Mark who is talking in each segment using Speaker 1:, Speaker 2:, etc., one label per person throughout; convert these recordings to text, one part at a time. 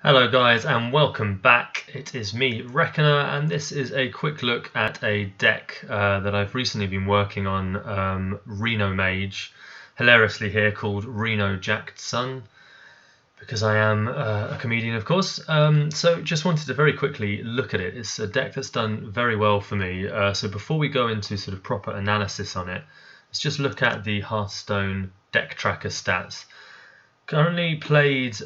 Speaker 1: Hello guys and welcome back. It is me, Reqnr, and this is a quick look at a deck that I've recently been working on, Reno Mage, hilariously here called Reno Jacked Sun, because I am a comedian of course. So just wanted to very quickly look at it. It's a deck that's done very well for me, so before we go into sort of proper analysis on it, let's just look at the Hearthstone deck tracker stats. Currently played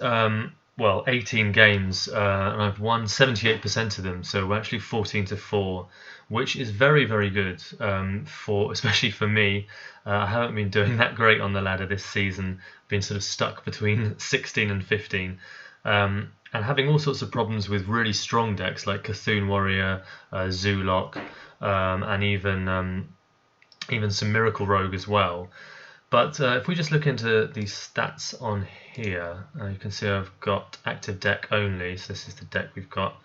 Speaker 1: 18 games, and I've won 78% of them, so we're actually 14-4, which is very, very good especially for me. I haven't been doing that great on the ladder this season, been sort of stuck between 16 and 15, and having all sorts of problems with really strong decks like Cthulhu Warrior, Zoolock, and even some Miracle Rogue as well. But if we just look into the stats on here, you can see I've got active deck only, so this is the deck we've got.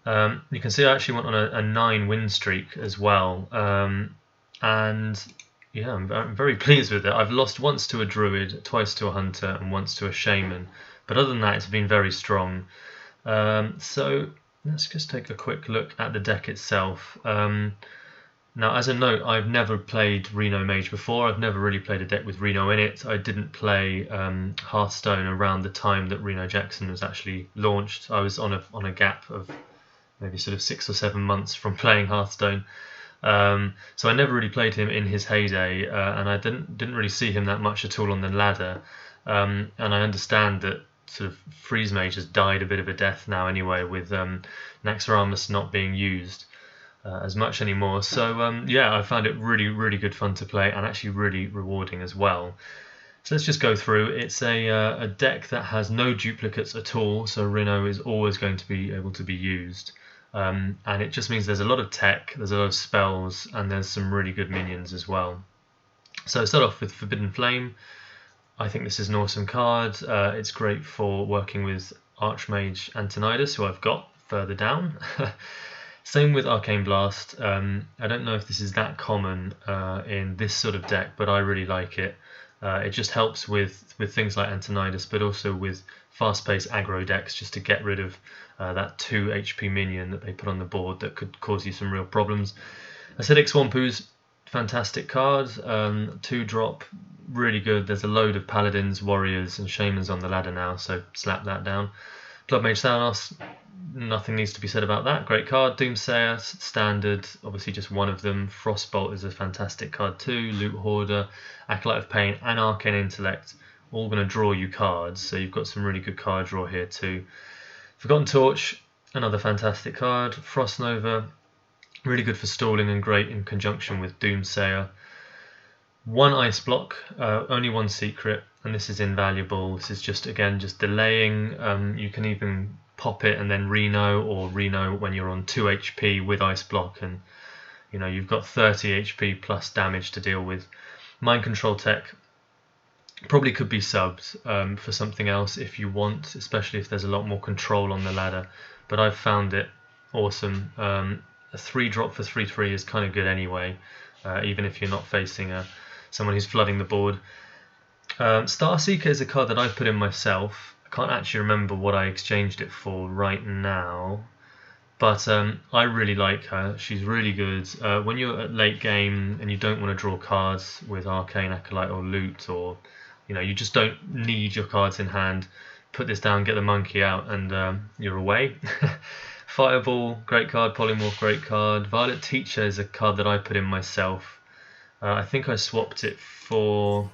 Speaker 1: You can see I actually went on a 9 win streak as well, and yeah, I'm very pleased with it. I've lost once to a druid, twice to a hunter, and once to a shaman, but other than that it's been very strong. So let's just take a quick look at the deck itself. Now, as a note, I've never played Reno Mage before. I've never really played a deck with Reno in it. I didn't play Hearthstone around the time that Reno Jackson was actually launched. I was on a gap of maybe sort of 6 or 7 months from playing Hearthstone. So I never really played him in his heyday, and I didn't really see him that much at all on the ladder. And I understand that sort of Freeze Mage has died a bit of a death now anyway, with Naxxramas not being used as much anymore. So yeah, I found it really good fun to play and actually really rewarding as well. So let's just go through. It's a deck that has no duplicates at all, so Reno is always going to be able to be used, and it just means there's a lot of tech, there's a lot of spells, and there's some really good minions as well. So start off with Forbidden Flame. I think this is an awesome card. It's great for working with Archmage Antonidas, who I've got further down. Same with Arcane Blast. I don't know if this is that common in this sort of deck, but I really like it. It just helps with things like Antonidas, but also with fast-paced aggro decks, just to get rid of that 2 HP minion that they put on the board that could cause you some real problems. Acidic Swamp Ooze, fantastic card. 2-drop, really good. There's a load of Paladins, Warriors, and Shamans on the ladder now, so slap that down. Blood Mage Thanos, nothing needs to be said about that. Great card. Doomsayer, standard, obviously just one of them. Frostbolt is a fantastic card too. Loot Hoarder, Acolyte of Pain, and Arcane Intellect, all going to draw you cards, so you've got some really good card draw here too. Forgotten Torch, another fantastic card. Frost Nova, really good for stalling and great in conjunction with Doomsayer. 1 ice block, only 1 secret, and this is invaluable. This is just, again, just delaying. You can even pop it and then Reno, or Reno when you're on 2 HP with ice block, and you know you've got 30 HP plus damage to deal with. Mind Control tech probably could be subbed for something else if you want, especially if there's a lot more control on the ladder, but I've found it awesome. A 3-drop for 3/3 is kind of good anyway, even if you're not facing someone who's flooding the board. Starseeker is a card that I've put in myself. I can't actually remember what I exchanged it for right now, but I really like her. She's really good. When you're at late game and you don't want to draw cards with Arcane, Acolyte, or Loot, or you just don't need your cards in hand, put this down, get the monkey out, and you're away. Fireball, great card. Polymorph, great card. Violet Teacher is a card that I put in myself. I think I swapped it for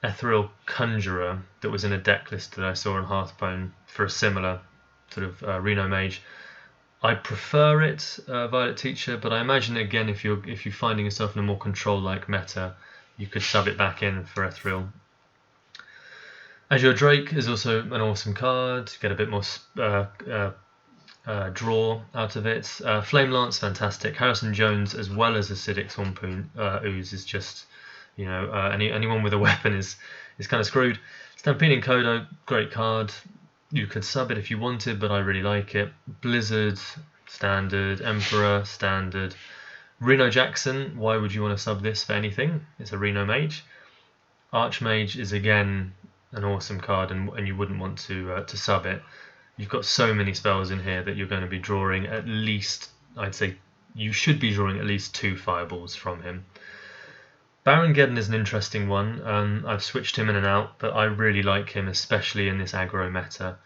Speaker 1: Ethereal Conjurer that was in a deck list that I saw on Hearthstone for a similar sort of Reno Mage. I prefer it, Violet Teacher, but I imagine again if you're finding yourself in a more control-like meta, you could sub it back in for Ethereal. Azure Drake is also an awesome card. Get a bit more draw out of it. Flame Lance, fantastic. Harrison Jones as well as Acidic Swamp Ooze is just, anyone with a weapon is kind of screwed. Stampeding Kodo, great card. You could sub it if you wanted, but I really like it. Blizzard, standard. Emperor, standard. Reno Jackson, why would you want to sub this for anything? It's a Reno Mage. Archmage is again an awesome card, and you wouldn't want to sub it. You've got so many spells in here that you're going to be drawing at least, I'd say, you should be drawing at least 2 fireballs from him. Baron is an interesting one. I've switched him in and out, but I really like him, especially in this aggro meta.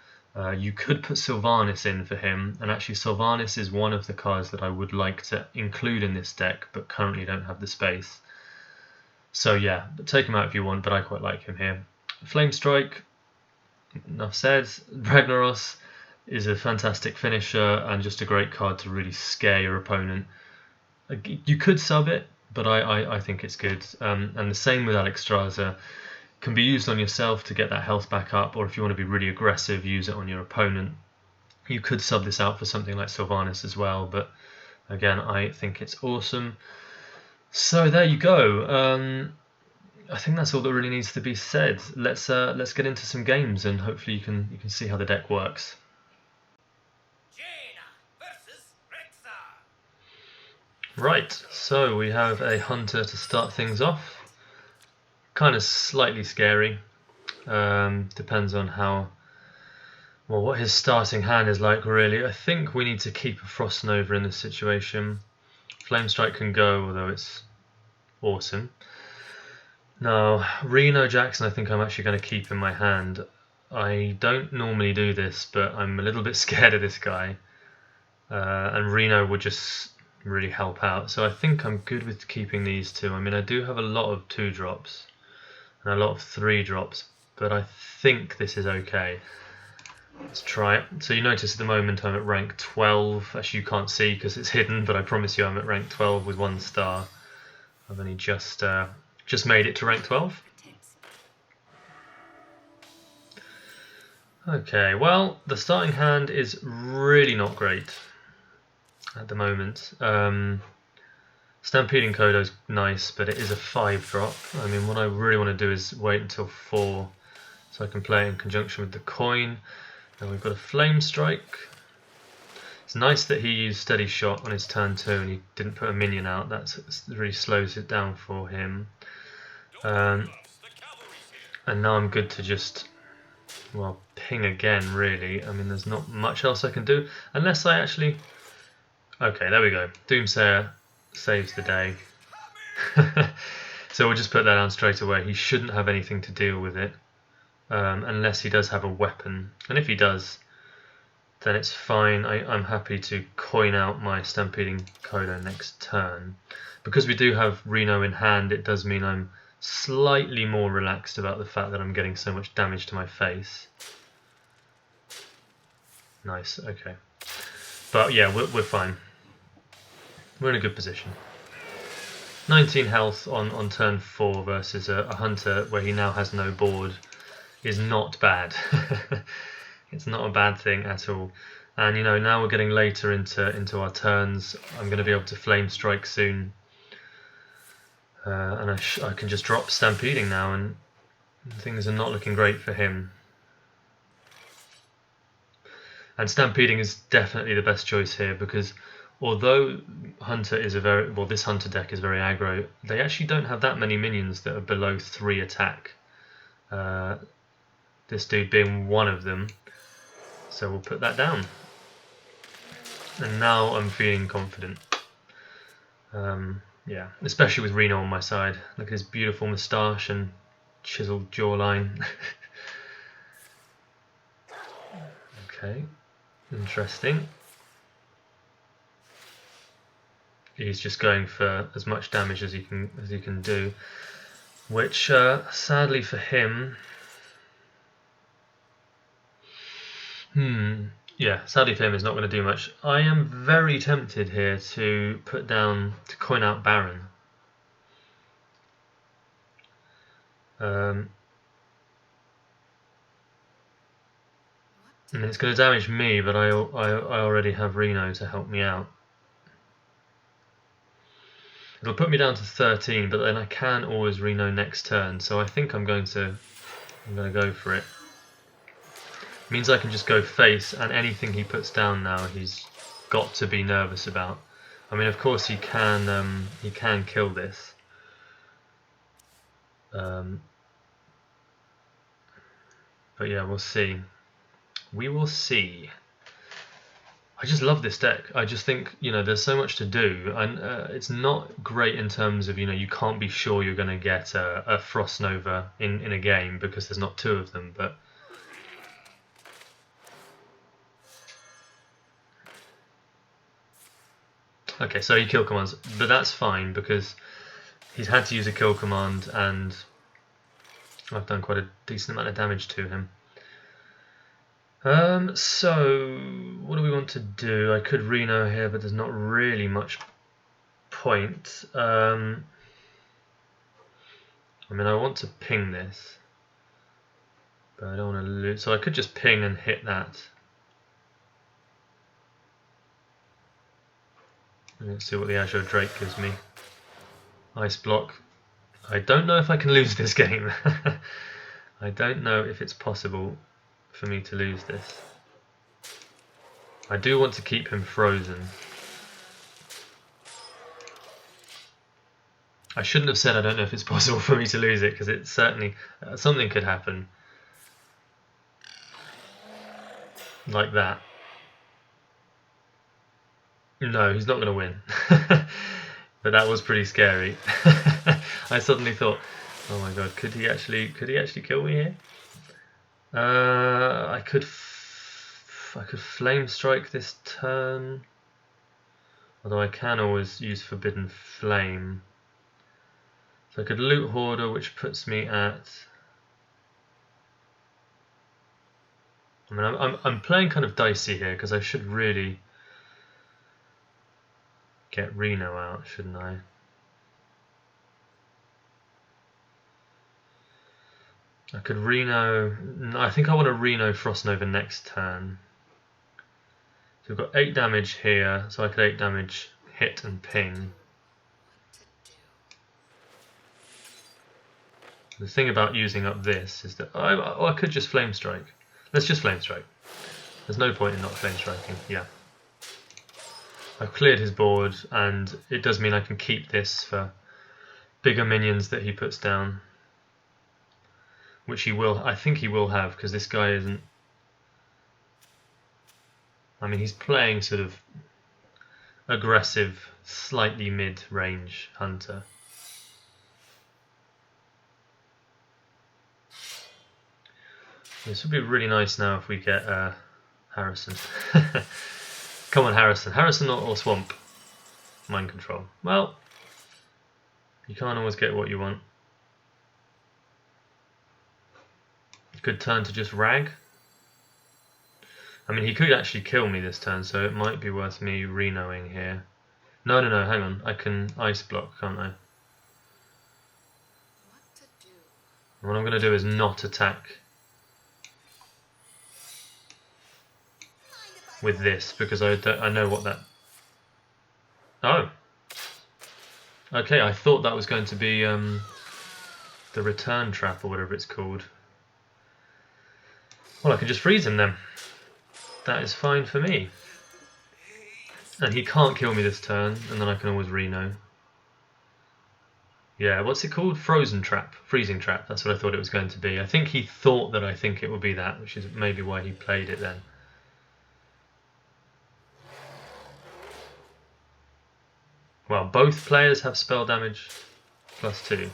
Speaker 1: You could put Sylvanas in for him, and actually Sylvanas is one of the cards that I would like to include in this deck, but currently don't have the space. So yeah, take him out if you want, but I quite like him here. Flame Strike, enough said. Reqnr is a fantastic finisher and just a great card to really scare your opponent. You could sub it, but I think it's good. And the same with Alexstrasza. Can be used on yourself to get that health back up, or if you want to be really aggressive, use it on your opponent. You could sub this out for something like Sylvanas as well, but again, I think it's awesome. So there you go. I think that's all that really needs to be said. Let's get into some games, and hopefully you can see how the deck works. Right, so we have a hunter to start things off. Kind of slightly scary. Depends on what his starting hand is like, really. I think we need to keep a Frost Nova in this situation. Flame Strike can go, although it's awesome. Now, Reno Jackson I think I'm actually going to keep in my hand. I don't normally do this, but I'm a little bit scared of this guy. And Reno would just really help out. So I think I'm good with keeping these two. I mean, I do have a lot of 2-drops and a lot of 3-drops, but I think this is okay. Let's try it. So you notice at the moment I'm at rank 12. Actually, you can't see because it's hidden, but I promise you I'm at rank 12 with 1 star. I've only just made it to rank 12. Okay, well, the starting hand is really not great at the moment. Stampeding Kodo's nice, but it is a 5-drop. I mean, what I really want to do is wait until 4 so I can play it in conjunction with the coin. And we've got a Flame Strike. It's nice that he used Steady Shot on his turn 2 and he didn't put a minion out. That really slows it down for him. And now I'm good to just, well, ping again, really. I mean, there's not much else I can do unless I actually... Okay, there we go. Doomsayer saves the day. So we'll just put that down straight away. He shouldn't have anything to deal with it, unless he does have a weapon. And if he does, then it's fine. I'm happy to coin out my Stampeding Kodo next turn. Because we do have Reno in hand, it does mean I'm slightly more relaxed about the fact that I'm getting so much damage to my face. Nice, okay. But yeah, we're fine. We're in a good position. 19 health on turn 4 versus a hunter where he now has no board is not bad. It's not a bad thing at all. And you know, now we're getting later into our turns. I'm going to be able to Flame Strike soon. And I can just drop Stampeding now, and things are not looking great for him. And Stampeding is definitely the best choice here because although Hunter is this Hunter deck is very aggro, they actually don't have that many minions that are below 3 attack. This dude being one of them. So we'll put that down. And now I'm feeling confident. Yeah, especially with Reno on my side. Look at his beautiful moustache and chiseled jawline. Okay, interesting. He's just going for as much damage as he can do, which sadly for him, yeah, sadly for him is not going to do much. I am very tempted here to coin out Baron. I mean, it's going to damage me, but I already have Reno to help me out. It'll put me down to 13, but then I can always Reno next turn, so I think I'm going to go for it. Means I can just go face, and anything he puts down now he's got to be nervous about. I mean, of course he can kill this. But yeah, we'll see. We will see. I just love this deck. I just think, you know, there's so much to do, and it's not great in terms of, you know, you can't be sure you're going to get a Frost Nova in a game because there's not two of them. But okay, so he kill commands, but that's fine because he's had to use a kill command, and I've done quite a decent amount of damage to him. So what do we want to do? I could Reno here, but there's not really much point. I mean, I want to ping this, but I don't want to lose. So I could just ping and hit that. Let's see what the Azure Drake gives me. Ice block. I don't know if I can lose this game. I don't know if it's possible for me to lose this. I do want to keep him frozen. I shouldn't have said I don't know if it's possible for me to lose it, because it's certainly something could happen like that. No, he's not going to win. But that was pretty scary. I suddenly thought, oh my god, could he actually kill me here? I could flame strike this turn, although I can always use Forbidden Flame. So I could loot Hoarder, which puts me at. I mean, I'm playing kind of dicey here because I should really get Reno out, shouldn't I? I could Reno. I think I want to Reno Frost Nova next turn. So we've got 8 damage here, so I could 8 damage hit and ping. The thing about using up this is that I could just Flame Strike. Let's just Flame Strike. There's no point in not Flame Striking. Yeah. I've cleared his board, and it does mean I can keep this for bigger minions that he puts down. Which he will, I think he will have, because this guy isn't. I mean, he's playing sort of aggressive, slightly mid-range hunter. This would be really nice now if we get Harrison. Come on, Harrison. Harrison or Swamp. Mind control. Well, you can't always get what you want. Good turn to just rag. I mean, he could actually kill me this turn, so it might be worth me Renoing here. No, hang on. I can ice block, can't I? What I'm going to do is not attack with this, because I know what that. Oh, okay. I thought that was going to be the return trap or whatever it's called. Well, I can just freeze him then. That is fine for me. And he can't kill me this turn, and then I can always Reno. Yeah, what's it called? Frozen trap, freezing trap. That's what I thought it was going to be. I think he thought that I think it would be that, which is maybe why he played it then. Well, both players have spell damage +2.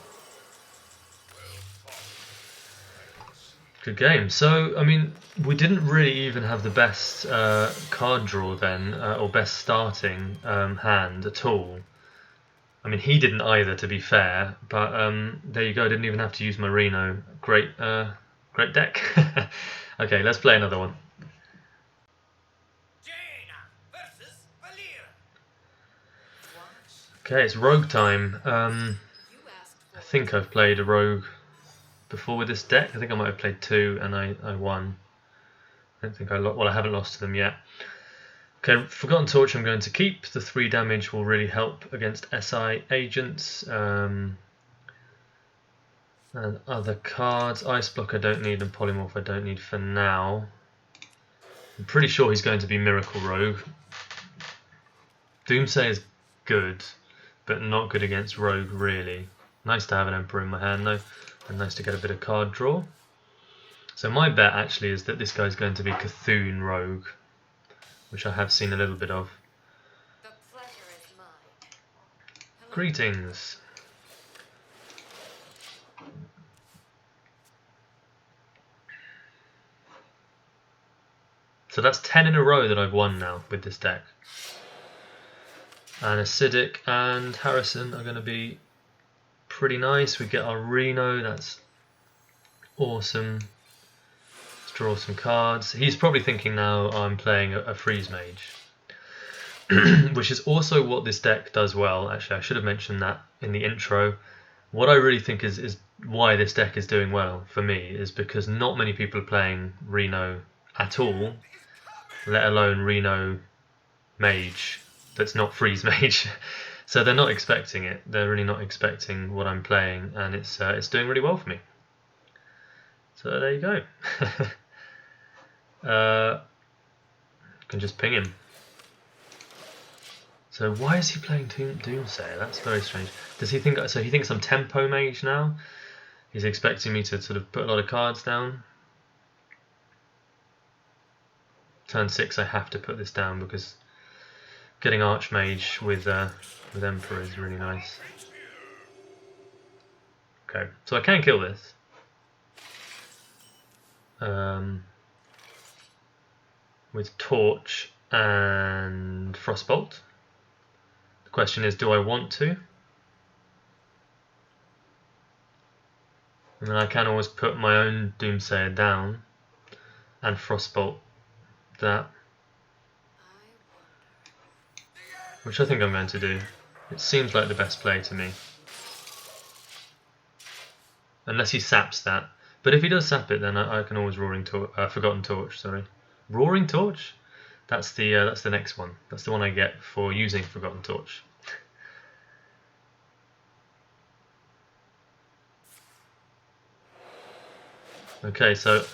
Speaker 1: Good game. So, I mean, we didn't really even have the best card draw then, or best starting hand at all. I mean, he didn't either, to be fair, but there you go. I didn't even have to use my Reno. Great deck. Okay, let's play another one. Okay, it's rogue time. I think I've played a rogue before with this deck. I think I might have played 2 and I won. I don't think I lost. Well, I haven't lost to them yet. Okay, Forgotten Torch I'm going to keep. The 3 damage will really help against SI agents. And other cards. Ice Block I don't need, and Polymorph I don't need for now. I'm pretty sure he's going to be Miracle Rogue. Doomsay is good, but not good against Rogue, really. Nice to have an Emperor in my hand, though, and nice to get a bit of card draw. So my bet actually is that this guy's going to be Cthulhu Rogue, which I have seen a little bit of. Greetings. So that's 10 in a row that I've won now with this deck. And Acidic and Harrison are going to be pretty nice. We get our Reno, that's awesome. Let's draw some cards. He's probably thinking now I'm playing a Freeze Mage. Which is also what this deck does well. Actually, I should have mentioned that in the intro. What I really think is why this deck is doing well for me is because not many people are playing Reno at all, let alone Reno Mage that's not Freeze Mage. So they're not expecting it. They're really not expecting what I'm playing, and it's doing really well for me. So there you go. Can just ping him. So why is he playing Doomsayer? That's very strange. Does he think so? He thinks I'm tempo mage now. He's expecting me to sort of put a lot of cards down. Turn 6, I have to put this down because getting Archmage with Emperor is really nice. Okay, so I can kill this. With Torch and Frostbolt. The question is, do I want to? And then I can always put my own Doomsayer down and Frostbolt that, which I think I'm going to do. It seems like the best play to me, unless he saps that. But if he does sap it, then I can always Forgotten Torch. Sorry, Roaring Torch. That's the next one. That's the one I get for using Forgotten Torch. Okay, so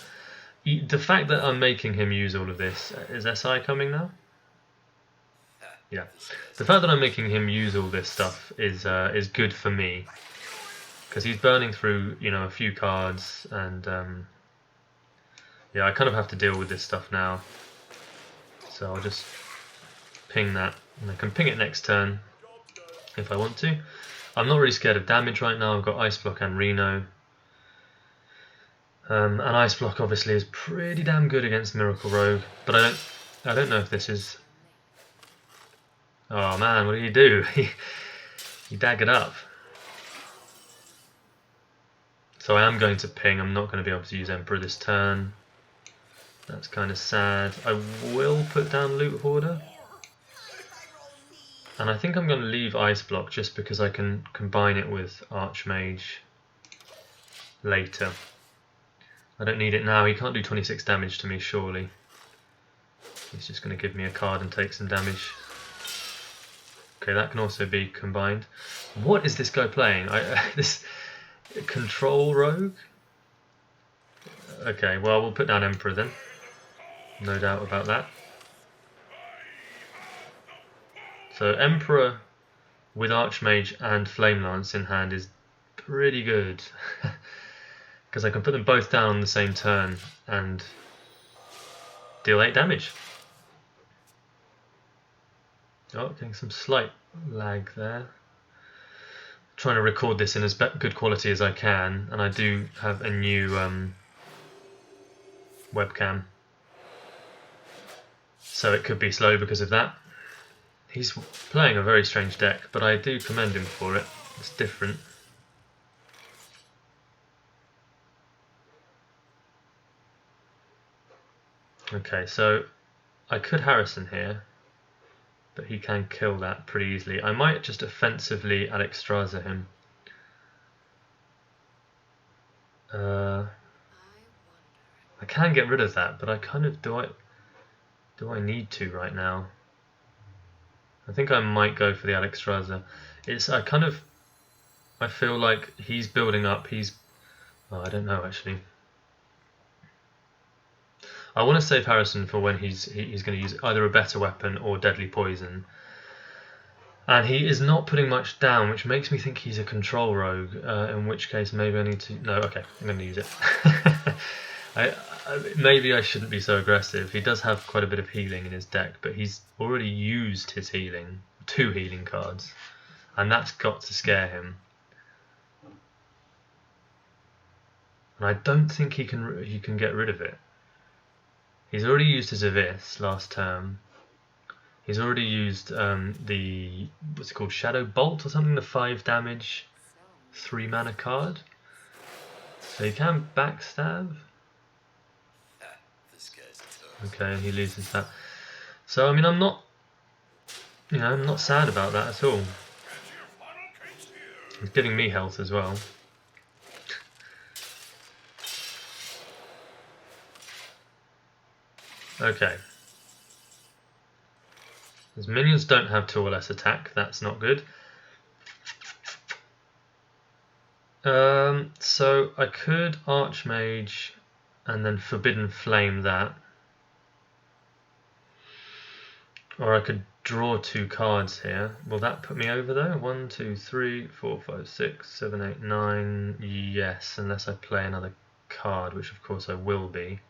Speaker 1: the fact that I'm making him use all of this, is SI coming now? Yeah. The fact that I'm making him use all this stuff is good for me, because he's burning through, you know, a few cards, and yeah, I kind of have to deal with this stuff now. So I'll just ping that, and I can ping it next turn if I want to. I'm not really scared of damage right now. I've got Ice Block and Reno. And Ice Block obviously is pretty damn good against Miracle Rogue, but I don't know if this is. Oh man, what did he do? He daggered up. So I am going to ping. I'm not going to be able to use Emperor this turn. That's kind of sad. I will put down Loot Hoarder. And I think I'm going to leave Ice Block just because I can combine it with Archmage later. I don't need it now. He can't do 26 damage to me, surely. He's just going to give me a card and take some damage. Okay, that can also be combined. What is this guy playing? This Control Rogue? Okay, well, we'll put down Emperor then. No doubt about that. So Emperor with Archmage and Flame Lance in hand is pretty good. Because I can put them both down on the same turn and deal 8 damage. Oh, getting some slight lag there. Trying to record this in as good quality as I can, and I do have a new webcam, so it could be slow because of that. He's playing a very strange deck, but I do commend him for it. It's different. Okay, so I could Harrison here, but he can kill that pretty easily. I might just offensively Alexstrasza him. I can get rid of that, but I kind of do I need to right now? I think I might go for the Alexstrasza. I feel like he's building up. I don't know actually. I want to save Harrison for when he's going to use either a better weapon or deadly poison. And he is not putting much down, which makes me think he's a control rogue, in which case maybe I need to. No, okay, I'm going to use it. Maybe I shouldn't be so aggressive. He does have quite a bit of healing in his deck, but he's already used his healing, 2 healing cards, and that's got to scare him. And I don't think he can get rid of it. He's already used his Abyss last turn. He's already used the, what's it called, Shadow Bolt or something, the 5 damage, 3 mana card. So he can backstab. Okay, he loses that. So I mean, I'm not sad about that at all. He's giving me health as well. Okay. His minions don't have 2 or less attack, that's not good. So I could Archmage and then Forbidden Flame that. Or I could draw 2 cards here. Will that put me over though? 1, 2, 3, 4, 5, 6, 7, 8, 9. Yes, unless I play another card, which of course I will be.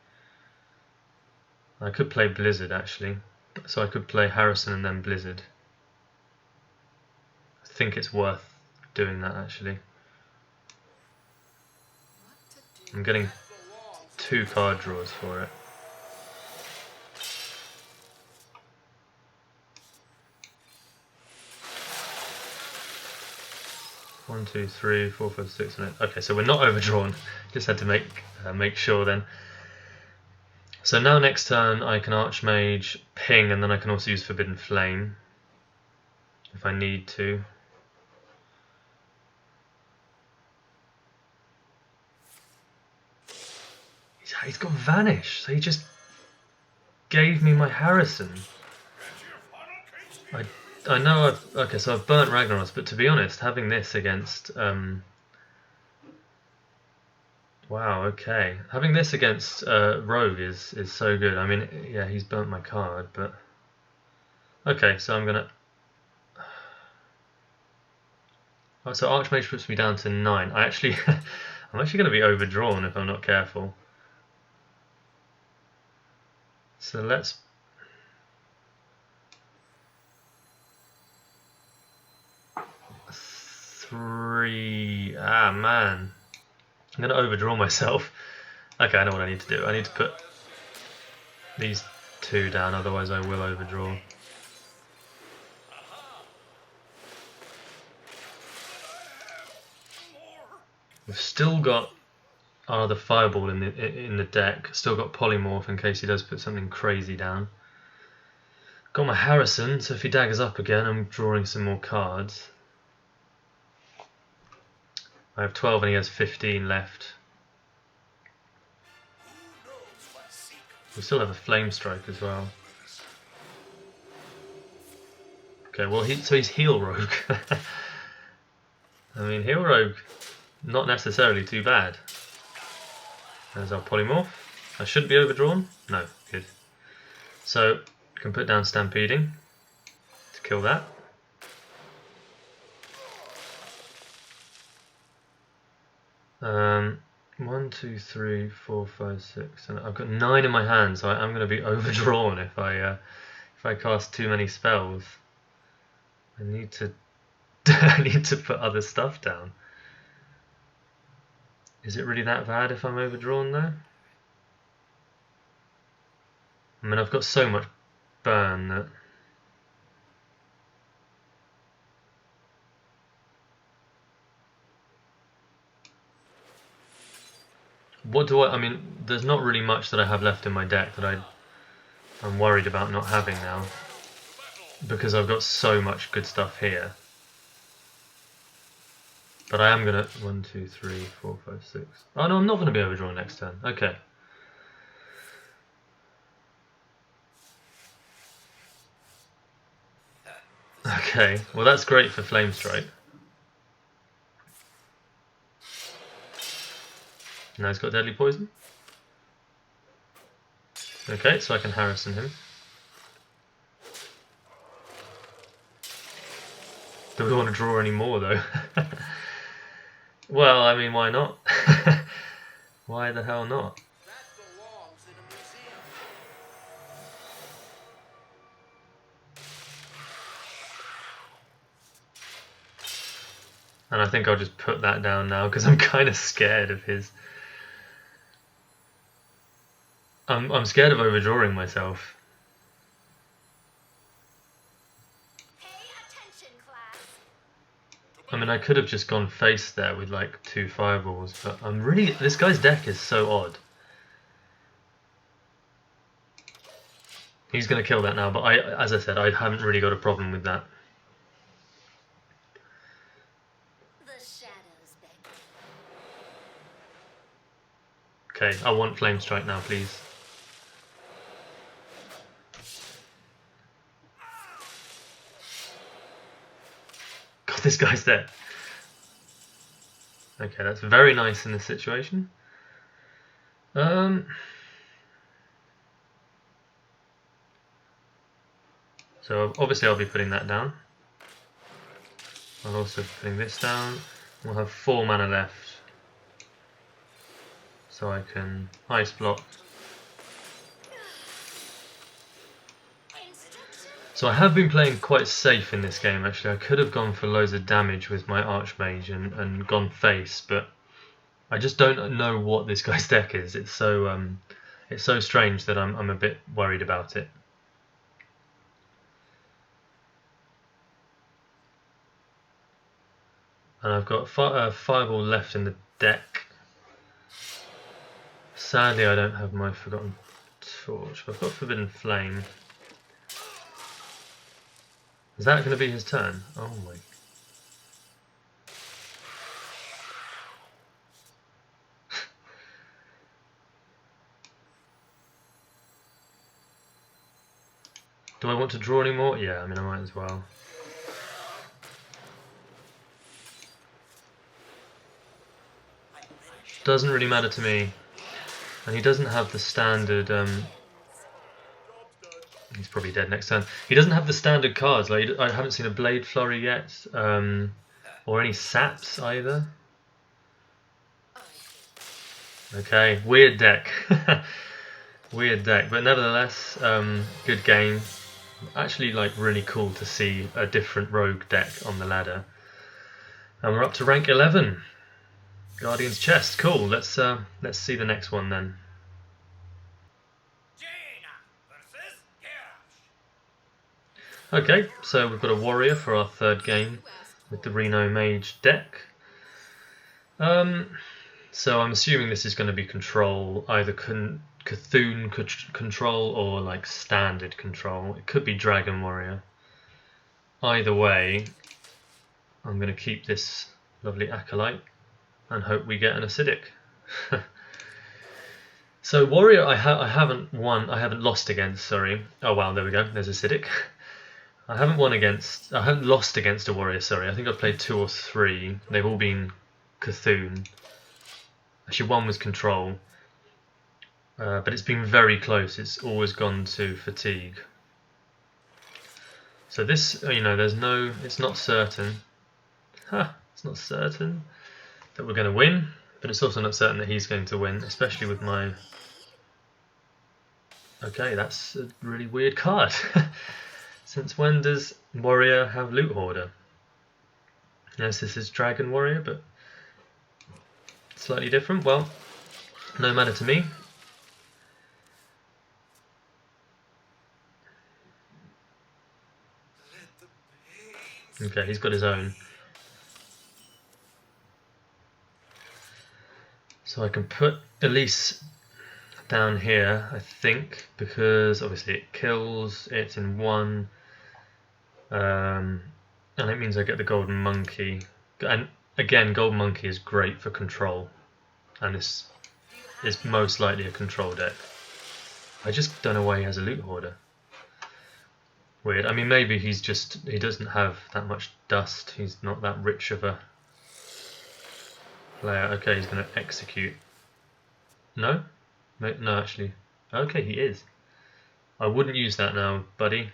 Speaker 1: I could play Blizzard actually. So I could play Harrison and then Blizzard. I think it's worth doing that actually. I'm getting 2 card draws for it. One, 2, 3, 4, 5, 6, and 8. Okay, so we're not overdrawn. Just had to make sure then. So now next turn I can Archmage, ping, and then I can also use Forbidden Flame if I need to. He's got Vanish, so he just gave me my Harrison. I know okay, so I've burnt Ragnaros, but to be honest, having this against wow, okay. Having this against Rogue is so good. I mean, yeah, he's burnt my card, but okay, so I'm gonna. Oh, so Archmage puts me down to 9. I'm actually gonna be overdrawn if I'm not careful. So let's. Three. Ah, man. I'm going to overdraw myself. Okay, I know what I need to do. I need to put these 2 down, otherwise I will overdraw. We've still got the Fireball in the deck. Still got Polymorph in case he does put something crazy down. Got my Harrison, so if he daggers up again, I'm drawing some more cards. I have 12 and he has 15 left. We still have a Flame Strike as well. Okay, well so he's Heal Rogue. I mean, Heal Rogue, not necessarily too bad. There's our Polymorph. I shouldn't be overdrawn? No, good. So, I can put down Stampeding to kill that. One, 2, 3, 4, 5, 6, and I've got 9 in my hand, so I'm going to be overdrawn if I cast too many spells. I need to I need to put other stuff down. Is it really that bad if I'm overdrawn though? I mean, I've got so much burn that. What do I mean, there's not really much that I have left in my deck that I'm worried about not having now. Because I've got so much good stuff here. But I am gonna 1, 2, 3, 4, 5, 6. Oh no, I'm not gonna be overdrawn next turn. Okay. Okay, well that's great for Flame Strike. Now he's got Deadly Poison. Okay, so I can Harrison him. Do we want to draw any more though? Well, I mean, why not? Why the hell not? And I think I'll just put that down now because I'm kind of scared of his. I'm scared of overdrawing myself. I mean, I could have just gone face there with like 2 fireballs, but this guy's deck is so odd. He's going to kill that now, but as I said, I haven't really got a problem with that. Okay, I want Flame Strike now, please. God, this guy's dead. Okay, that's very nice in this situation. So obviously I'll be putting that down. I'm also putting this down. We'll have 4 mana left. So I can ice block. So I have been playing quite safe in this game actually. I could have gone for loads of damage with my Archmage and gone face, but I just don't know what this guy's deck is. It's so strange that I'm a bit worried about it. And I've got Fireball left in the deck. Sadly, I don't have my Forgotten Torch, but I've got Forbidden Flame. Is that going to be his turn? Oh my. Do I want to draw any more? Yeah, I mean I might as well. Doesn't really matter to me. And he doesn't have the standard... he's probably dead next turn. He doesn't have the standard cards. Like I haven't seen a Blade Flurry yet. Or any saps either. Okay, weird deck. Weird deck. But nevertheless, good game. Actually like really cool to see a different rogue deck on the ladder. And we're up to rank 11. Guardian's Chest, cool. Let's see the next one then. Okay, so we've got a warrior for our 3rd game with the Reno Mage Deck. So I'm assuming this is going to be control, either Cthulhu control or like standard control. It could be Dragon Warrior. Either way, I'm going to keep this lovely Acolyte and hope we get an acidic. So warrior, I haven't lost against. Sorry. Oh wow, there we go. There's acidic. I haven't lost against a warrior. Sorry, I think I've played 2 or 3. They've all been Cthulhu. Actually, one was control, but it's been very close. It's always gone to fatigue. So this, it's not certain. It's not certain that we're going to win, but it's also not certain that he's going to win, especially with my... Okay, that's a really weird card. Since when does Warrior have Loot Hoarder? Yes, this is Dragon Warrior, but slightly different. Well, no matter to me. Okay, he's got his own. So I can put Elise down here, I think, because obviously it kills, it's in 1, and it means I get the Golden Monkey. And again, Golden Monkey is great for control, and this is most likely a control deck. I just don't know why he has a Loot Hoarder. Weird. I mean, maybe he doesn't have that much dust. He's not that rich of a player. Okay, he's going to execute. No? No, actually. Okay, he is. I wouldn't use that now, buddy.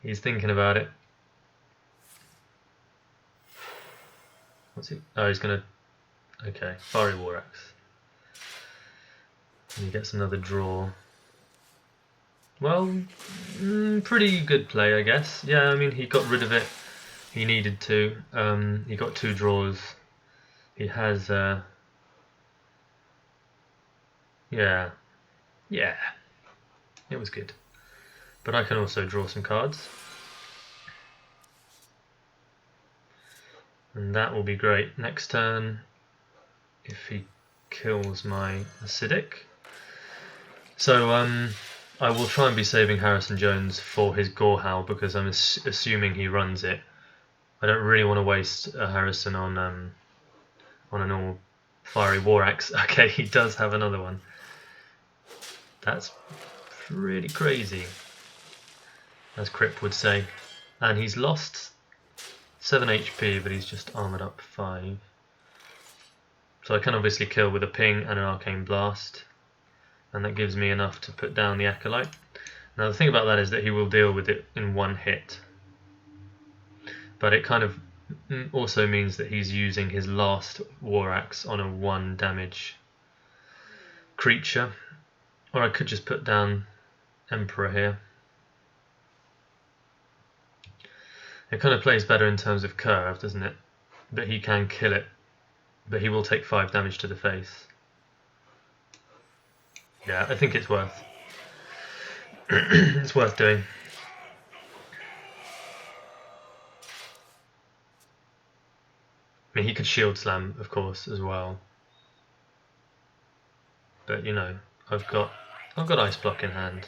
Speaker 1: He's thinking about it. What's he? Oh, he's going to... Okay, Fiery War Axe. And he gets another draw. Well, pretty good play, I guess. Yeah, I mean, he got rid of it. He needed to. He got 2 draws. He has... yeah. Yeah. It was good. But I can also draw some cards. And that will be great next turn if he kills my acidic. So I will try and be saving Harrison Jones for his Gorehowl because I'm assuming he runs it. I don't really want to waste a Harrison on a normal fiery war axe. Okay, he does have another one. That's pretty crazy, as Crip would say. And he's lost 7 HP, but he's just armoured up 5. So I can obviously kill with a ping and an arcane blast, and that gives me enough to put down the Acolyte. Now the thing about that is that he will deal with it in 1 hit, but it kind of also means that he's using his last War Axe on a 1 damage creature. Or I could just put down Emperor here. It kind of plays better in terms of curve, doesn't it? But he can kill it, but he will take 5 damage to the face. Yeah, I think it's worth. It's worth doing. I mean, he could shield slam, of course, as well. But you know, I've got ice block in hand.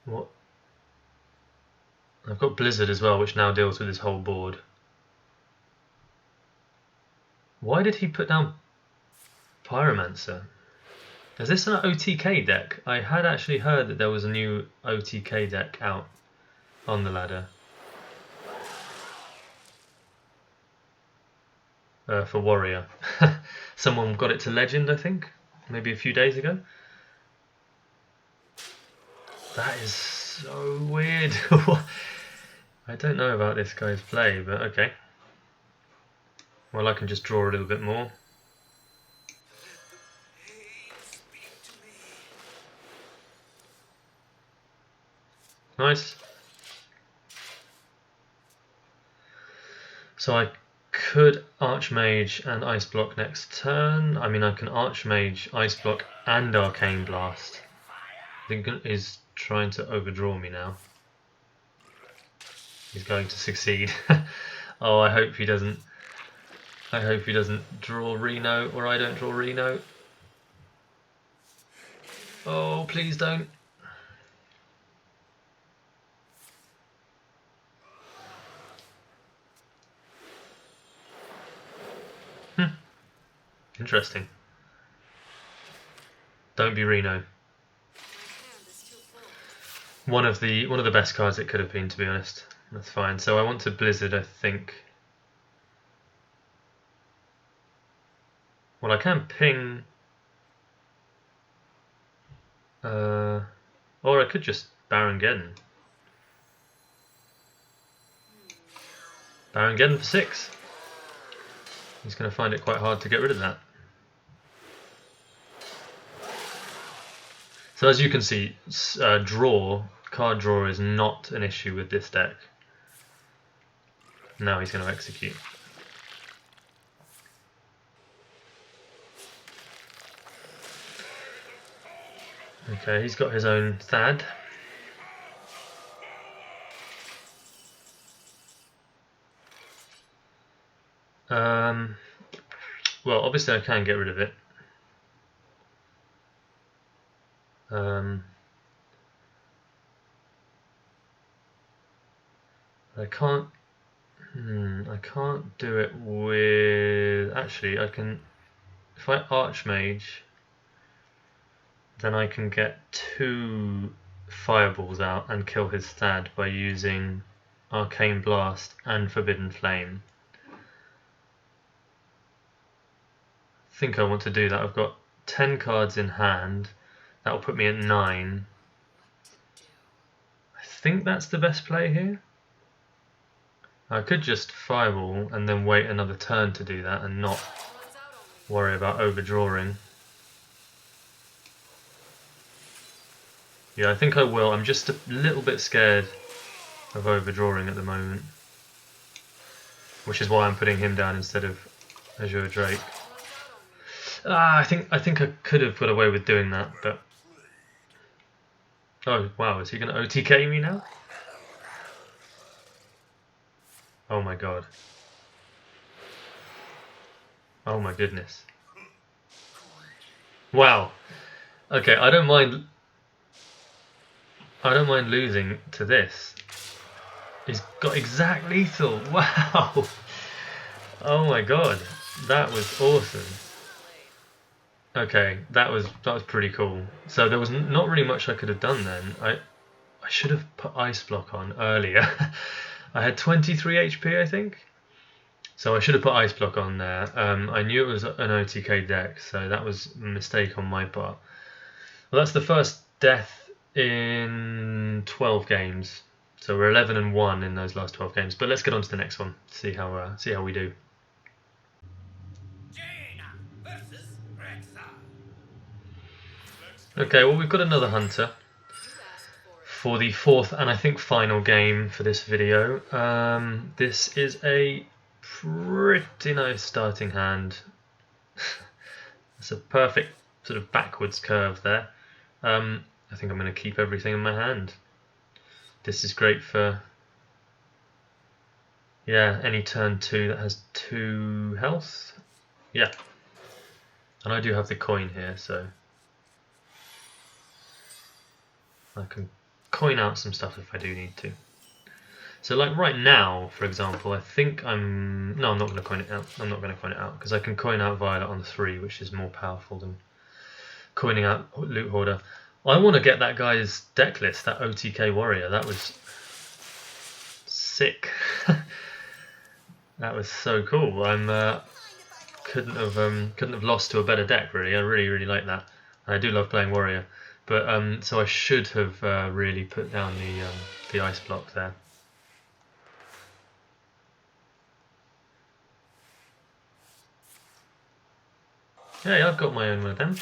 Speaker 1: What? I've got Blizzard as well, which now deals with his whole board. Why did he put down Pyromancer? Is this an OTK deck? I had actually heard that there was a new OTK deck out on the ladder. For Warrior. Someone got it to Legend, I think, maybe a few days ago. That is so weird. I don't know about this guy's play, but okay. Well, I can just draw a little bit more. Nice. So I could Archmage and Ice Block next turn. I mean, I can Archmage, Ice Block, and Arcane Blast. I think he's trying to overdraw me now. He's going to succeed. Oh, I hope he doesn't. I hope he doesn't draw Reno, or I don't draw Reno. Oh, please don't. Interesting. Don't be Reno. One of the best cards it could have been, to be honest. That's fine. So I want to Blizzard, I think. Well, I can ping. Or I could just Baron Geddon. Baron Geddon for 6. He's going to find it quite hard to get rid of that. So as you can see, card draw is not an issue with this deck. Now he's going to execute. Okay, he's got his own Thad. Well, obviously I can get rid of it. I can't do it with. Actually, I can. If I Archmage, then I can get 2 fireballs out and kill his Thad by using Arcane Blast and Forbidden Flame. I think I want to do that. I've got 10 cards in hand. That will put me at 9. I think that's the best play here. I could just Fireball and then wait another turn to do that and not worry about overdrawing. Yeah, I think I will. I'm just a little bit scared of overdrawing at the moment, which is why I'm putting him down instead of Azure Drake. I think I could have got away with doing that, but oh wow, is he going to OTK me now? Oh my god. Oh my goodness. Wow. Okay, I don't mind losing to this. He's got exact lethal. Wow. Oh my god. That was awesome. Okay, that was pretty cool. So there was not really much I could have done then. I should have put Ice Block on earlier. I had 23 HP, I think. So I should have put Ice Block on there. I knew it was an OTK deck, so that was a mistake on my part. Well, that's the first death in 12 games. So we're 11-1 in those last 12 games. But let's get on to the next one. See how we do. Okay, well we've got another hunter for the fourth and I think final game for this video. This is a pretty nice starting hand. It's a perfect sort of backwards curve there. I think I'm going to keep everything in my hand. This is great for, yeah, any turn 2 that has 2 health. Yeah, and I do have the coin here, so I can coin out some stuff if I do need to. So like right now, for example, I think no, I'm not going to coin it out. I'm not going to coin it out because I can coin out Violet on 3, which is more powerful than coining out Loot Hoarder. I want to get that guy's deck list, that OTK Warrior. That was sick. That was so cool. Couldn't have lost to a better deck really. I really like that. I do love playing Warrior, but so I should have really put down the Ice Block there. Hey, I've got my own one of them.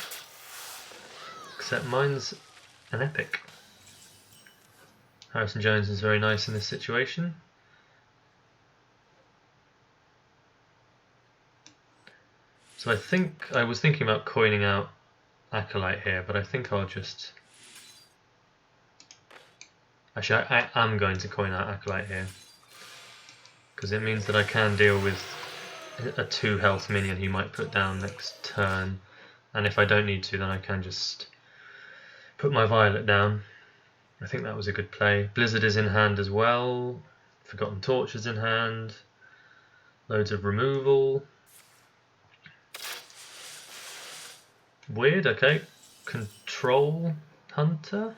Speaker 1: Except mine's an epic. Harrison Jones is very nice in this situation. So I think I was thinking about coining out Acolyte here, but I think I'll just... Actually, I am going to coin out Acolyte here. Because it means that I can deal with a 2 health minion he might put down next turn. And if I don't need to, then I can just put my Violet down. I think that was a good play. Blizzard is in hand as well. Forgotten Torch is in hand. Loads of removal. Weird, okay. Control Hunter.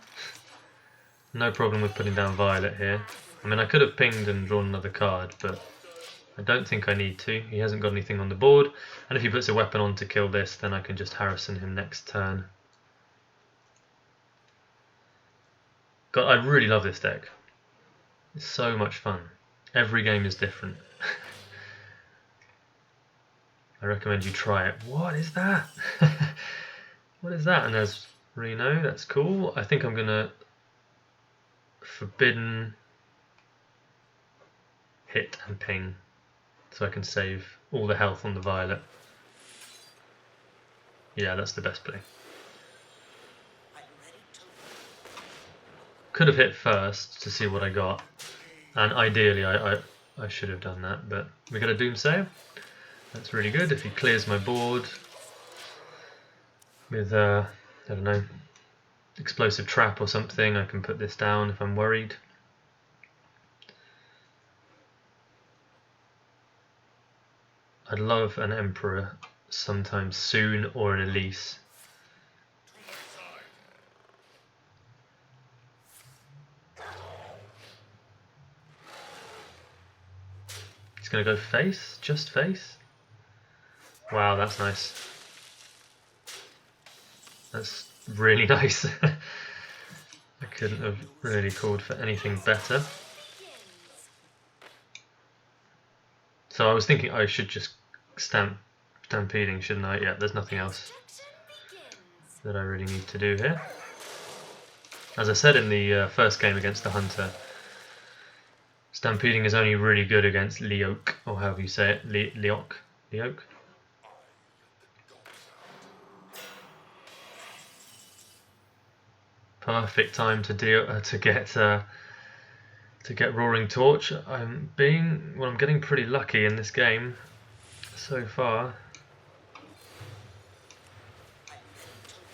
Speaker 1: No problem with putting down Violet here. I mean, I could have pinged and drawn another card, but I don't think I need to. He hasn't got anything on the board. And if he puts a weapon on to kill this, then I can just Harrison him next turn. God, I really love this deck. It's so much fun. Every game is different. I recommend you try it. What is that? What is that? And there's Reno, that's cool. I think I'm going to Forbidden, hit and ping so I can save all the health on the Violet. Yeah, that's the best play. Could have hit first to see what I got, and ideally I should have done that, but we got a Doomsayer. That's really good. If he clears my board with I don't know, explosive trap or something, I can put this down if I'm worried. I'd love an Emperor sometime soon, or an Elise. He's going to go face? Just face? Wow, that's nice. That's really nice. I couldn't have really called for anything better. So I was thinking I should just stampeding, shouldn't I? Yeah, there's nothing else that I really need to do here. As I said in the first game against the Hunter, stampeding is only really good against Leok, or however you say it, Leok. Perfect time to get Roaring Torch. I'm getting pretty lucky in this game so far.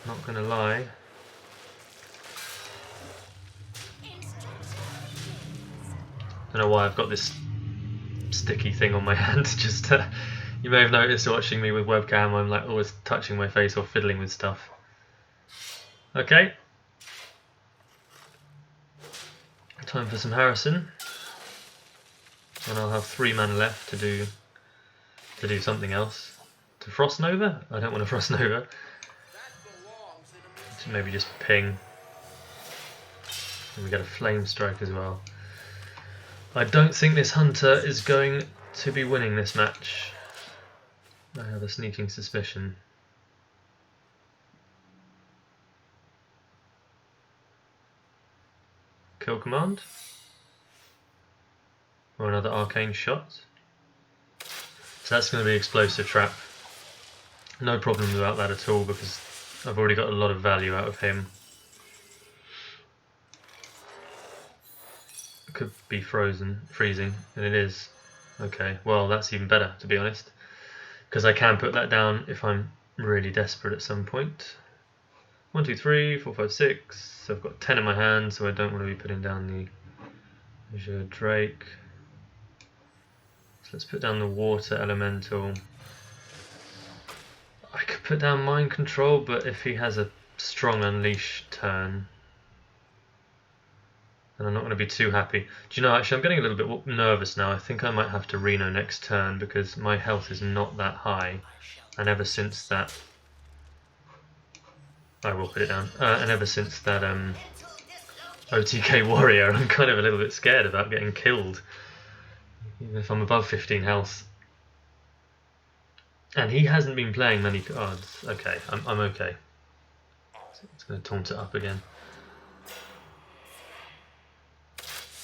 Speaker 1: Not gonna lie. Don't know why I've got this sticky thing on my hand. Just you may have noticed watching me with webcam, I'm like always touching my face or fiddling with stuff. Okay. Time for some Harrison. And I'll have 3 mana left to do something else. To Frost Nova? I don't want to Frost Nova. So maybe just ping. And we get a Flame Strike as well. I don't think this Hunter is going to be winning this match. I have a sneaking suspicion. Kill command? Or another arcane shot? So that's going to be explosive trap. No problem about that at all because I've already got a lot of value out of him. Could be freezing, and it is. Okay, well that's even better to be honest, because I can put that down if I'm really desperate at some point. 1, 2, 3, 4, 5, 6. So I've got 10 in my hand, so I don't want to be putting down the Azure Drake. So let's put down the Water Elemental. I could put down Mind Control, but if he has a strong Unleash turn, and I'm not going to be too happy. Do you know, actually I'm getting a little bit nervous now. I think I might have to Reno next turn because my health is not that high. And ever since that... I will put it down. And ever since that OTK Warrior, I'm kind of a little bit scared about getting killed. Even if I'm above 15 health. And he hasn't been playing many cards. Okay, I'm okay. It's going to taunt it up again.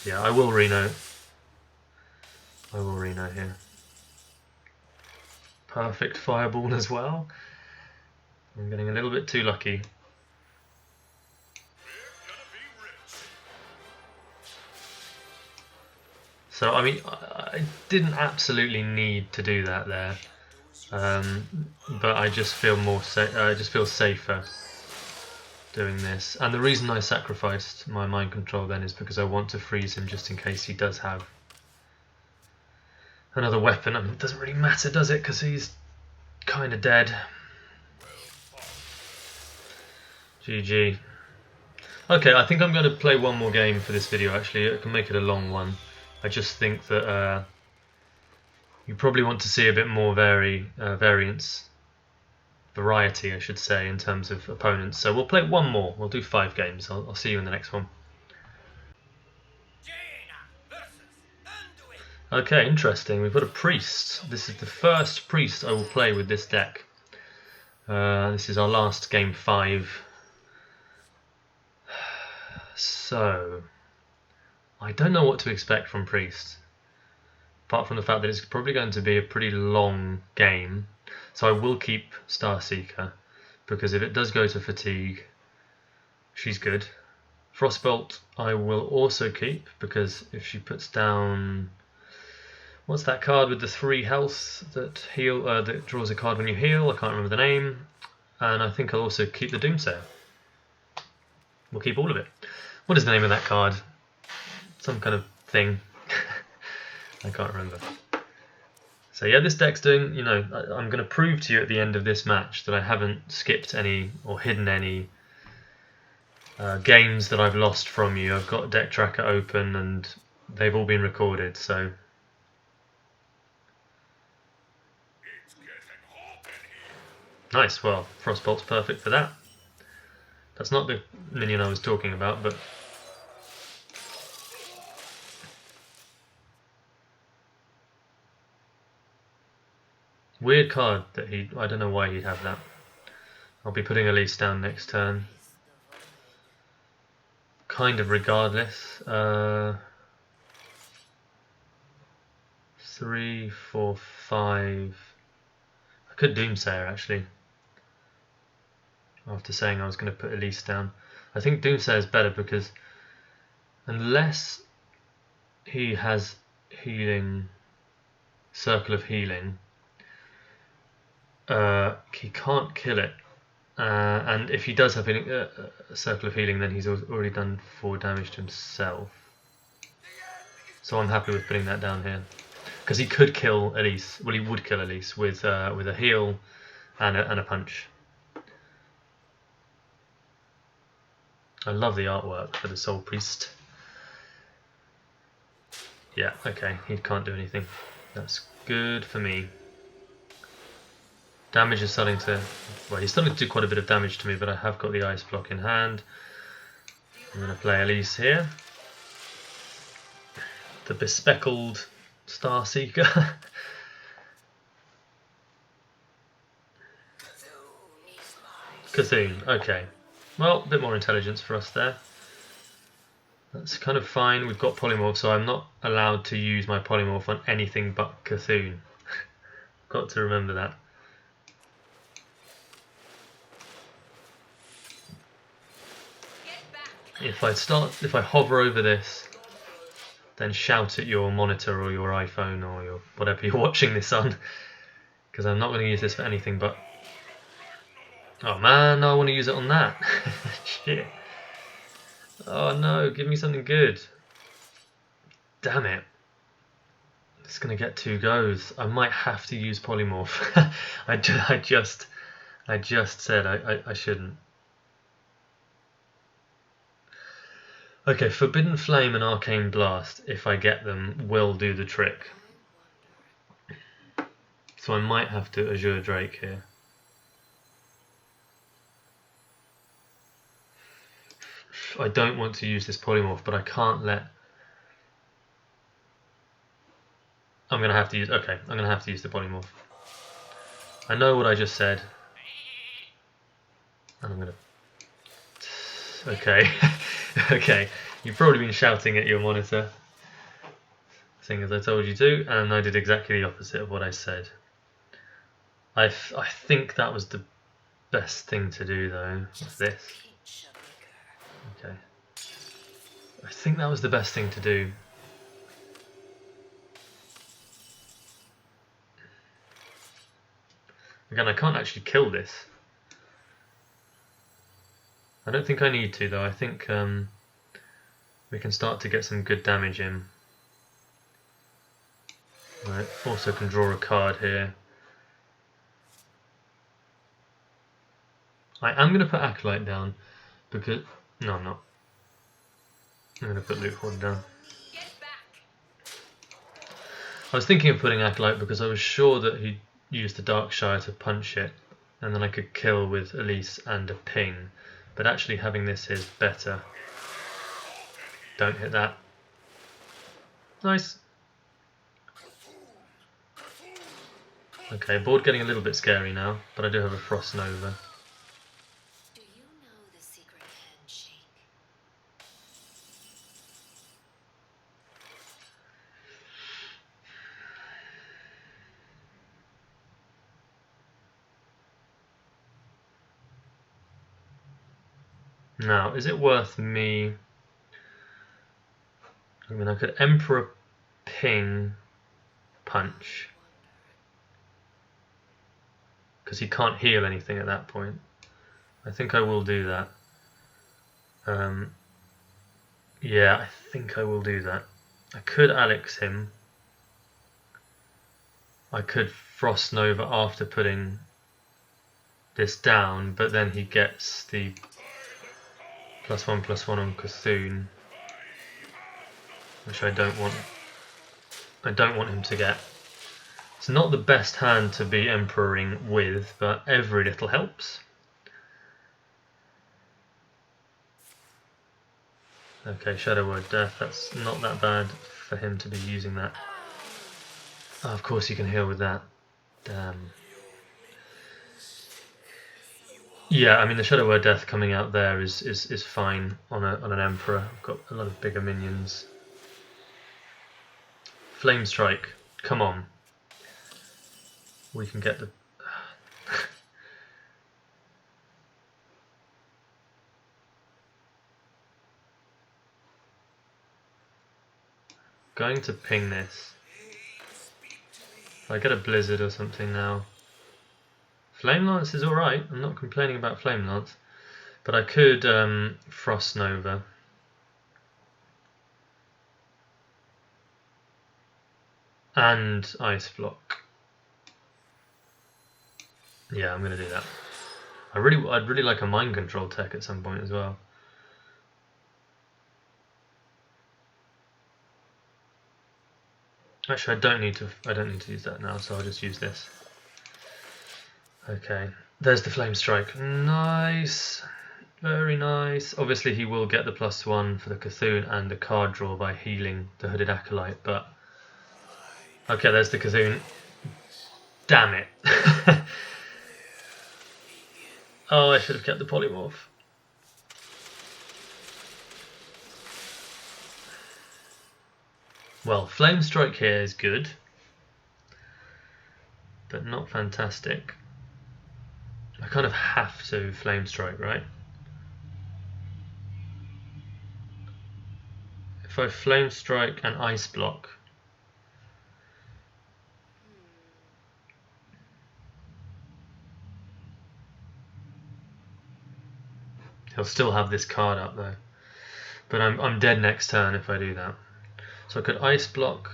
Speaker 1: Yeah, I will Reno. I will Reno here. Perfect Fireball as well. I'm getting a little bit too lucky. So, I mean, I didn't absolutely need to do that there. But I just feel I just feel safer doing this. And the reason I sacrificed my Mind Control then is because I want to freeze him just in case he does have another weapon. I mean, it doesn't really matter, does it? Because he's kind of dead. GG. Okay, I think I'm going to play one more game for this video actually. I can make it a long one. I just think that you probably want to see a bit more variety I should say, in terms of opponents. So we'll play one more. We'll do 5 games. I'll see you in the next one. Okay, interesting. We've got a priest. This is the first priest I will play with this deck. This is our last game 5. So, I don't know what to expect from priest, apart from the fact that it's probably going to be a pretty long game. So I will keep Starseeker, because if it does go to fatigue, she's good. Frostbolt I will also keep, because if she puts down... What's that card with the 3 health that that draws a card when you heal? I can't remember the name. And I think I'll also keep the Doomsayer. We'll keep all of it. What is the name of that card? Some kind of thing. I can't remember. So yeah, this deck's doing, you know, I'm going to prove to you at the end of this match that I haven't skipped any or hidden any games that I've lost from you. I've got Deck Tracker open and they've all been recorded, so... Nice, well, Frostbolt's perfect for that. That's not the minion I was talking about, but... Weird card that I don't know why he'd have that. I'll be putting Elise down next turn. kind of regardless. 3, 4, 5. I could Doomsayer actually. After saying I was going to put Elise down, I think Doomsayer is better because unless he has healing, circle of healing, he can't kill it. And if he does have a circle of healing, then he's already done 4 damage to himself. So I'm happy with putting that down here. Because he could kill Elise. Well, he would kill Elise with a heal and a punch. I love the artwork for the Soul Priest. Yeah, okay, he can't do anything. That's good for me. Damage is starting to... Well, he's starting to do quite a bit of damage to me, but I have got the Ice Block in hand. I'm going to play Elise here. The bespeckled Star Seeker. Cthulhu, okay. Well, a bit more intelligence for us there. That's kind of fine. We've got Polymorph, so I'm not allowed to use my Polymorph on anything but Cthulhu. Got to remember that. If I hover over this, then shout at your monitor or your iPhone or your whatever you're watching this on, because I'm not going to use this for anything but... Oh man, no, I want to use it on that. Shit. Oh no, give me something good. Damn it. It's going to get 2 goes. I might have to use Polymorph. I just said I shouldn't. Okay, Forbidden Flame and Arcane Blast, if I get them, will do the trick. So I might have to Azure Drake here. I don't want to use this Polymorph, but I can't let... I'm going to have to use... Okay, I'm going to have to use the Polymorph. I know what I just said. And I'm going to... Okay. Okay. You've probably been shouting at your monitor, seeing as I told you to, and I did exactly the opposite of what I said. I think that was the best thing to do, though. What's this? Okay. I think that was the best thing to do. Again, I can't actually kill this. I don't think I need to, though. I think we can start to get some good damage in. Right, also can draw a card here. I am going to put Acolyte down because... No, I'm not. I'm going to put Lukewarm down. I was thinking of putting Acolyte because I was sure that he'd use the Darkshire to punch it, and then I could kill with Elise and a ping. But actually having this here is better. Don't hit that. Nice. Okay, board getting a little bit scary now, but I do have a Frost Nova.
Speaker 2: Do you know the secret handshake?
Speaker 1: Now, is it worth me... I mean, I could Emperor Ping punch. Because he can't heal anything at that point. I think I will do that. Yeah, I think I will do that. I could Alex him. I could Frost Nova after putting this down, but then he gets the +1/+1 on Cthulhu, which I don't want. I don't want him to get. It's not the best hand to be emperoring with, but every little helps. Okay, Shadow Word Death, that's not that bad for him to be using that. Oh, of course you can heal with that. Damn. Yeah, I mean the Shadow Word Death coming out there is fine on an Emperor. I've got a lot of bigger minions. Flame Strike, come on. We can get the... Going to ping this. If I get a Blizzard or something now. Flame Lance is alright, I'm not complaining about Flame Lance. But I could Frost Nova. And Ice Block. Yeah, I'm going to do that. I'd really like a Mind Control tech at some point as well. Actually, I don't need to use that now, so I'll just use this. Okay, there's the Flame Strike. Nice, very nice. Obviously, he will get the +1 for the Cthulhu and the card draw by healing the Hooded Acolyte, but okay, there's the Cthulhu. Damn it! Oh, I should have kept the Polymorph. Well, Flame Strike here is good, but not fantastic. I kind of have to Flame Strike, right? If I Flame Strike and Ice Block, he'll still have this card up though. But I'm dead next turn if I do that. So I could Ice Block.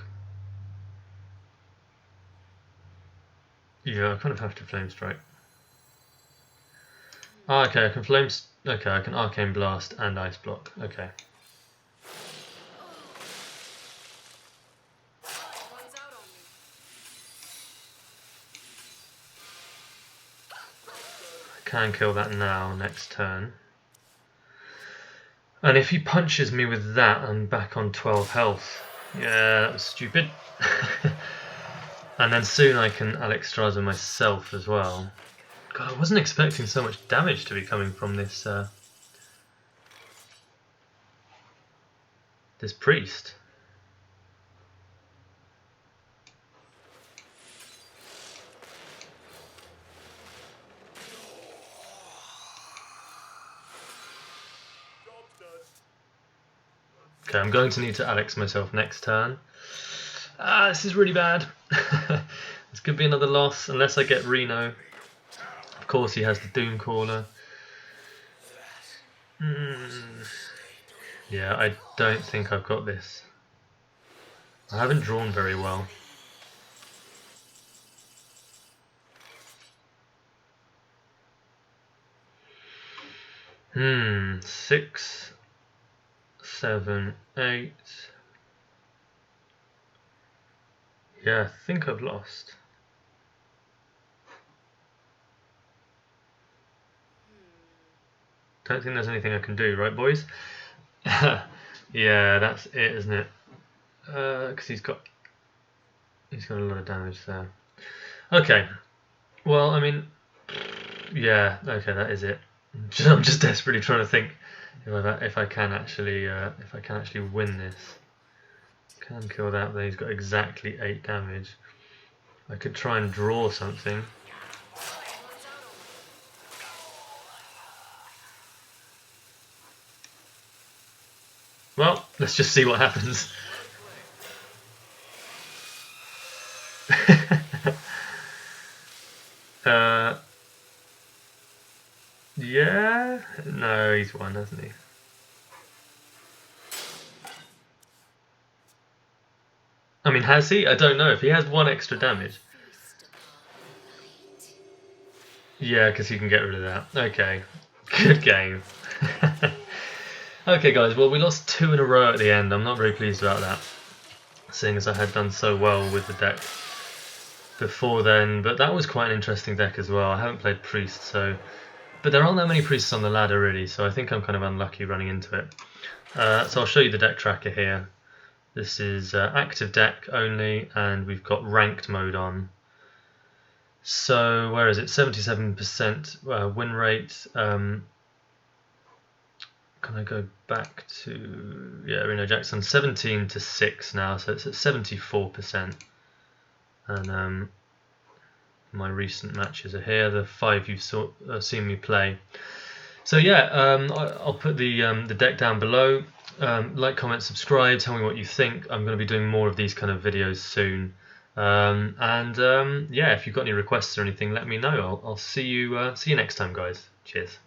Speaker 1: Yeah, I kind of have to Flame Strike. Oh, okay, I can Okay, I can Arcane Blast and Ice Block. Okay. I can kill that now, next turn. And if he punches me with that, I'm back on 12 health. Yeah, that was stupid. And then soon I can Alexstrasza myself as well. God, I wasn't expecting so much damage to be coming from this this priest. Okay, I'm going to need to Alex myself next turn. Ah, this is really bad. This could be another loss unless I get Reno. Of course, he has the Doomcaller. Yeah, I don't think I've got this. I haven't drawn very well. Hmm, 6, 7, 8. Yeah, I think I've lost. Don't think there's anything I can do, right, boys? Yeah, that's it, isn't it? Because he's got a lot of damage there. Okay, well, I mean, yeah, okay, that is it. I'm just desperately trying to think if I can actually win this. Can kill that, then he's got exactly 8 damage. I could try and draw something. Well, let's just see what happens. Yeah? No, he's won, hasn't he? I mean, has he? I don't know. If he has 1 extra damage. Yeah, because he can get rid of that. Okay. Good game. Okay, guys, well, we lost 2 in a row at the end. I'm not very pleased about that, seeing as I had done so well with the deck before then. But that was quite an interesting deck as well. I haven't played Priest, so... But there aren't that many Priests on the ladder, really, so I think I'm kind of unlucky running into it. So I'll show you the deck tracker here. This is active deck only, and we've got ranked mode on. So where is it? 77% win rate. Can I go back to Reno Jackson? 17-6 now, so it's at 74%. And my recent matches are here. The 5 you've seen me play. So yeah, I'll put the deck down below. Like, comment, subscribe. Tell me what you think. I'm going to be doing more of these kind of videos soon. Yeah, if you've got any requests or anything, let me know. I'll see you next time, guys. Cheers.